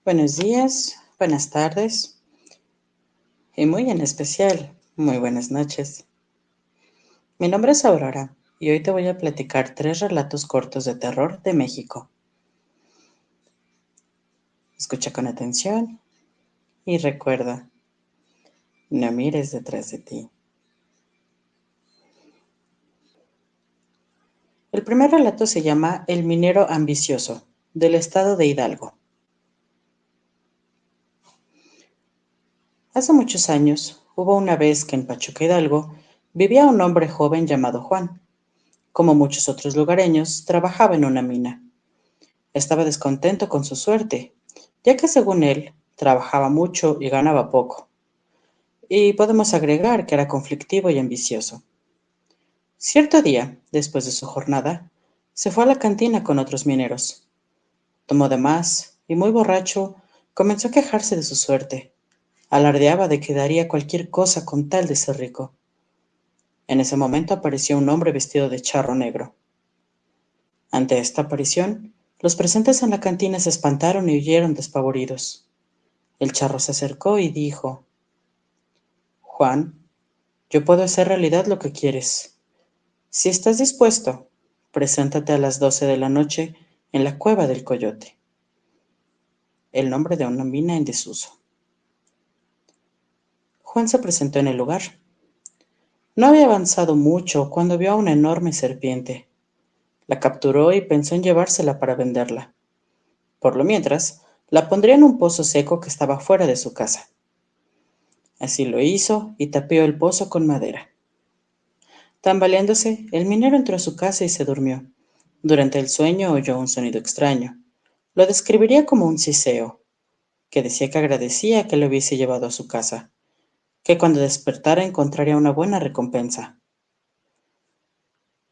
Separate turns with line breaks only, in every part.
Buenos días, buenas tardes y muy en especial, muy buenas noches. Mi nombre es Aurora y hoy te voy a platicar 3 relatos cortos de terror de México. Escucha con atención y recuerda, no mires detrás de ti. El primer relato se llama El minero ambicioso, del estado de Hidalgo. Hace muchos años, hubo una vez que en Pachuca, Hidalgo, vivía un hombre joven llamado Juan. Como muchos otros lugareños, trabajaba en una mina. Estaba descontento con su suerte, ya que según él, trabajaba mucho y ganaba poco. Y podemos agregar que era conflictivo y ambicioso. Cierto día, después de su jornada, se fue a la cantina con otros mineros. Tomó de más y muy borracho, comenzó a quejarse de su suerte. Alardeaba de que daría cualquier cosa con tal de ser rico. En ese momento apareció un hombre vestido de charro negro. Ante esta aparición, los presentes en la cantina se espantaron y huyeron despavoridos. El charro se acercó y dijo: Juan, yo puedo hacer realidad lo que quieres. Si estás dispuesto, preséntate a las 12 de la noche en la cueva del Coyote, el nombre de una mina en desuso. Juan se presentó en el lugar. No había avanzado mucho cuando vio a una enorme serpiente. La capturó y pensó en llevársela para venderla. Por lo mientras, la pondría en un pozo seco que estaba fuera de su casa. Así lo hizo y tapió el pozo con madera. Tambaleándose, el minero entró a su casa y se durmió. Durante el sueño oyó un sonido extraño. Lo describiría como un siseo, que decía que agradecía que lo hubiese llevado a su casa, que cuando despertara encontraría una buena recompensa,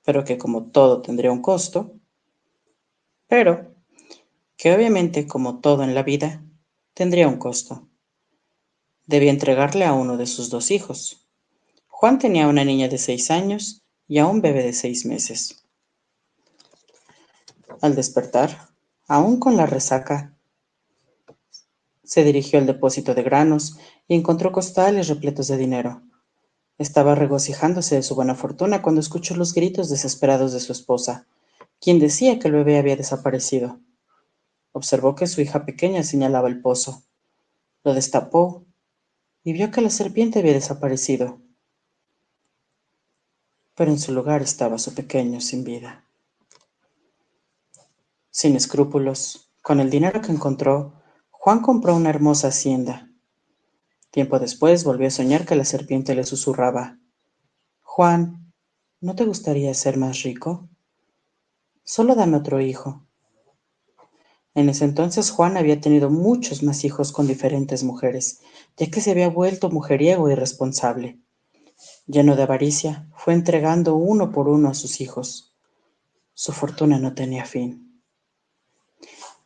pero que como todo tendría un costo, pero que obviamente como todo en la vida, tendría un costo. Debía entregarle a uno de sus 2 hijos. Juan tenía una niña de 6 años y a un bebé de 6 meses. Al despertar, aún con la resaca, se dirigió al depósito de granos y encontró costales repletos de dinero. Estaba regocijándose de su buena fortuna cuando escuchó los gritos desesperados de su esposa, quien decía que el bebé había desaparecido. Observó que su hija pequeña señalaba el pozo. Lo destapó y vio que la serpiente había desaparecido, pero en su lugar estaba su pequeño sin vida. Sin escrúpulos, con el dinero que encontró, Juan compró una hermosa hacienda. Tiempo después volvió a soñar que la serpiente le susurraba: Juan, ¿no te gustaría ser más rico? Solo dame otro hijo. En ese entonces Juan había tenido muchos más hijos con diferentes mujeres, ya que se había vuelto mujeriego y irresponsable. Lleno de avaricia, fue entregando uno por uno a sus hijos. Su fortuna no tenía fin.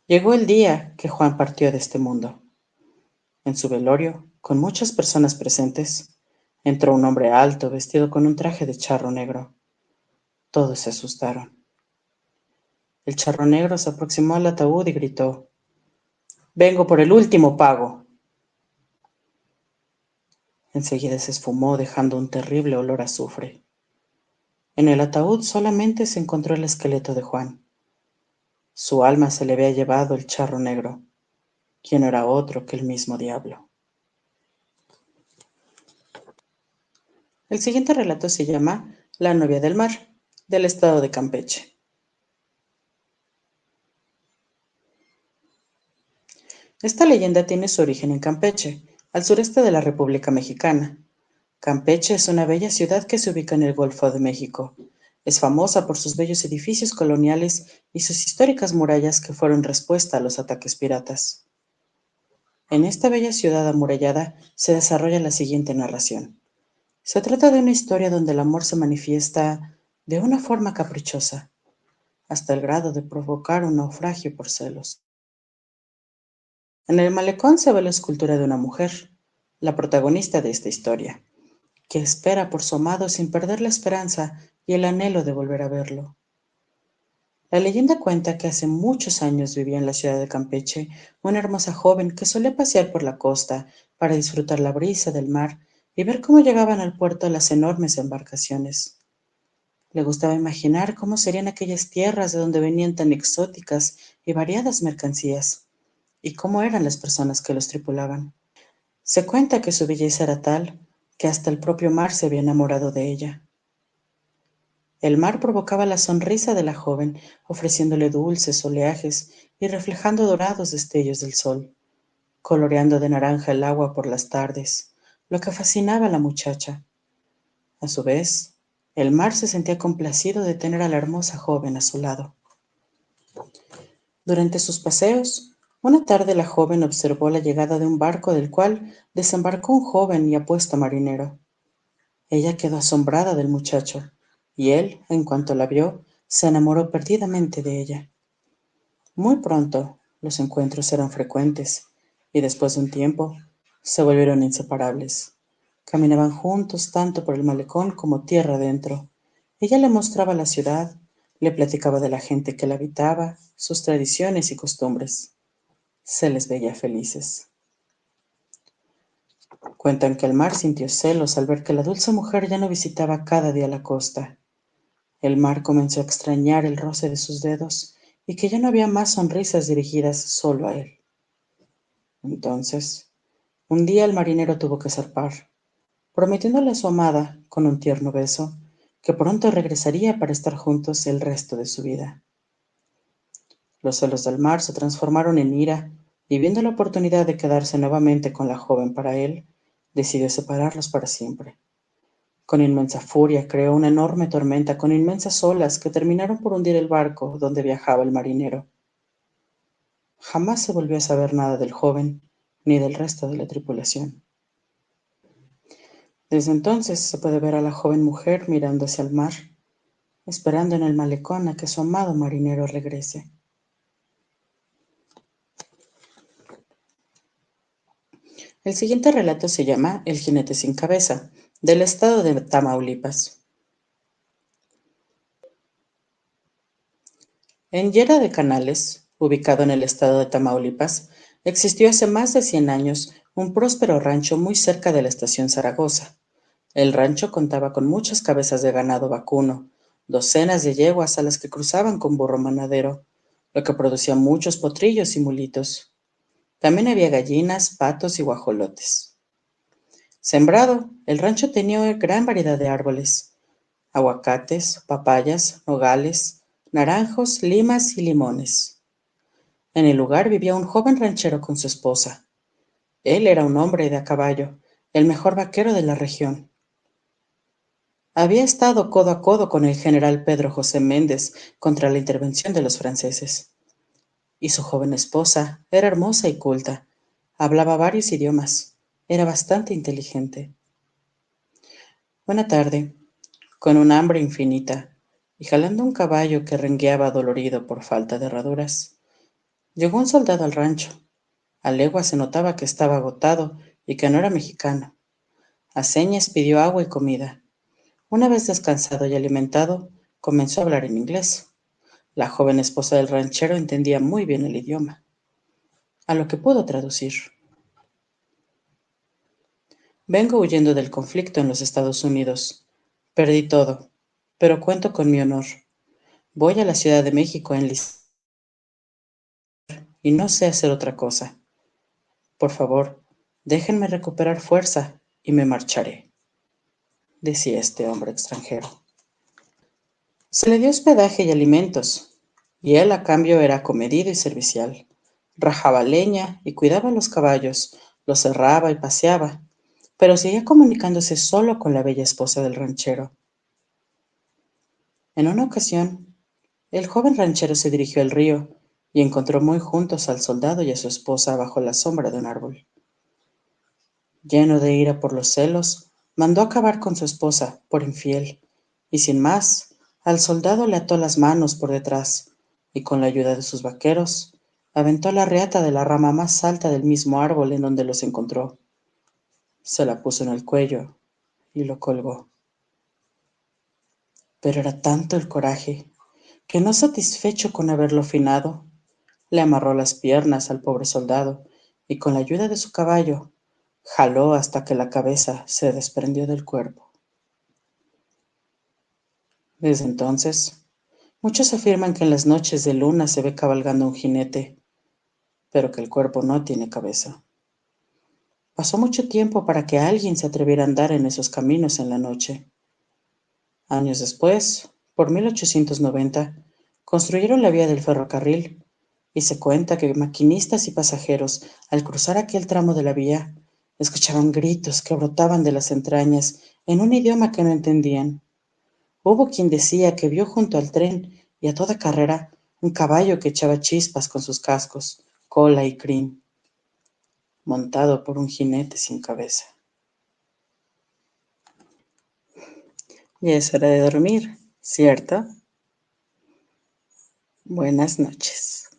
Llegó el día que Juan partió de este mundo. En su velorio, con muchas personas presentes, entró un hombre alto vestido con un traje de charro negro. Todos se asustaron. El charro negro se aproximó al ataúd y gritó: Vengo por el último pago. Enseguida se esfumó dejando un terrible olor a azufre. En el ataúd solamente se encontró el esqueleto de Juan. Su alma se le había llevado el charro negro, quien no era otro que el mismo diablo. El siguiente relato se llama La novia del mar, del estado de Campeche. Esta leyenda tiene su origen en Campeche, al sureste de la República Mexicana. Campeche es una bella ciudad que se ubica en el Golfo de México. Es famosa por sus bellos edificios coloniales y sus históricas murallas que fueron respuesta a los ataques piratas. En esta bella ciudad amurallada se desarrolla la siguiente narración. Se trata de una historia donde el amor se manifiesta de una forma caprichosa, hasta el grado de provocar un naufragio por celos. En el malecón se ve la escultura de una mujer, la protagonista de esta historia, que espera por su amado sin perder la esperanza y el anhelo de volver a verlo. La leyenda cuenta que hace muchos años vivía en la ciudad de Campeche una hermosa joven que solía pasear por la costa para disfrutar la brisa del mar y ver cómo llegaban al puerto las enormes embarcaciones. Le gustaba imaginar cómo serían aquellas tierras de donde venían tan exóticas y variadas mercancías, y cómo eran las personas que los tripulaban. Se cuenta que su belleza era tal que hasta el propio mar se había enamorado de ella. El mar provocaba la sonrisa de la joven, ofreciéndole dulces oleajes y reflejando dorados destellos del sol, coloreando de naranja el agua por las tardes, lo que fascinaba a la muchacha. A su vez, el mar se sentía complacido de tener a la hermosa joven a su lado. Durante sus paseos, una tarde la joven observó la llegada de un barco del cual desembarcó un joven y apuesto marinero. Ella quedó asombrada del muchacho, y él, en cuanto la vio, se enamoró perdidamente de ella. Muy pronto, los encuentros eran frecuentes, y después de un tiempo, se volvieron inseparables. Caminaban juntos tanto por el malecón como tierra adentro. Ella le mostraba la ciudad, le platicaba de la gente que la habitaba, sus tradiciones y costumbres. Se les veía felices. Cuentan que el mar sintió celos al ver que la dulce mujer ya no visitaba cada día la costa. El mar comenzó a extrañar el roce de sus dedos y que ya no había más sonrisas dirigidas solo a él. Entonces, un día el marinero tuvo que zarpar, prometiéndole a su amada, con un tierno beso, que pronto regresaría para estar juntos el resto de su vida. Los celos del mar se transformaron en ira, y viendo la oportunidad de quedarse nuevamente con la joven para él, decidió separarlos para siempre. Con inmensa furia creó una enorme tormenta con inmensas olas que terminaron por hundir el barco donde viajaba el marinero. Jamás se volvió a saber nada del joven ni del resto de la tripulación. Desde entonces se puede ver a la joven mujer mirando hacia el mar, esperando en el malecón a que su amado marinero regrese. El siguiente relato se llama El jinete sin cabeza, del estado de Tamaulipas. En Llera de Canales, ubicado en el estado de Tamaulipas, existió hace más de 100 años un próspero rancho muy cerca de la estación Zaragoza. El rancho contaba con muchas cabezas de ganado vacuno, docenas de yeguas a las que cruzaban con burro manadero, lo que producía muchos potrillos y mulitos. También había gallinas, patos y guajolotes. Sembrado, el rancho tenía gran variedad de árboles: aguacates, papayas, nogales, naranjos, limas y limones. En el lugar vivía un joven ranchero con su esposa. Él era un hombre de a caballo, el mejor vaquero de la región. Había estado codo a codo con el general Pedro José Méndez contra la intervención de los franceses. Y su joven esposa era hermosa y culta. Hablaba varios idiomas. Era bastante inteligente. Una tarde, con un hambre infinita, y jalando un caballo que rengueaba dolorido por falta de herraduras, llegó un soldado al rancho. A leguas se notaba que estaba agotado y que no era mexicano. A señas pidió agua y comida. Una vez descansado y alimentado, comenzó a hablar en inglés. La joven esposa del ranchero entendía muy bien el idioma, a lo que pudo traducir. Vengo huyendo del conflicto en los Estados Unidos. Perdí todo, pero cuento con mi honor. Voy a la Ciudad de México a enlistar y no sé hacer otra cosa. Por favor, déjenme recuperar fuerza y me marcharé, decía este hombre extranjero. Se le dio hospedaje y alimentos, y él a cambio era comedido y servicial. Rajaba leña y cuidaba los caballos, los cerraba y paseaba, pero seguía comunicándose solo con la bella esposa del ranchero. En una ocasión, el joven ranchero se dirigió al río y encontró muy juntos al soldado y a su esposa bajo la sombra de un árbol. Lleno de ira por los celos, mandó acabar con su esposa, por infiel, y sin más, al soldado le ató las manos por detrás, y con la ayuda de sus vaqueros, aventó la reata de la rama más alta del mismo árbol en donde los encontró. Se la puso en el cuello y lo colgó. Pero era tanto el coraje que no satisfecho con haberlo finado, le amarró las piernas al pobre soldado y con la ayuda de su caballo jaló hasta que la cabeza se desprendió del cuerpo. Desde entonces, muchos afirman que en las noches de luna se ve cabalgando un jinete, pero que el cuerpo no tiene cabeza. Pasó mucho tiempo para que alguien se atreviera a andar en esos caminos en la noche. Años después, por 1890, construyeron la vía del ferrocarril y se cuenta que maquinistas y pasajeros, al cruzar aquel tramo de la vía, escuchaban gritos que brotaban de las entrañas en un idioma que no entendían. Hubo quien decía que vio junto al tren y a toda carrera un caballo que echaba chispas con sus cascos, cola y crin, montado por un jinete sin cabeza. Ya es hora de dormir, ¿cierto? Buenas noches.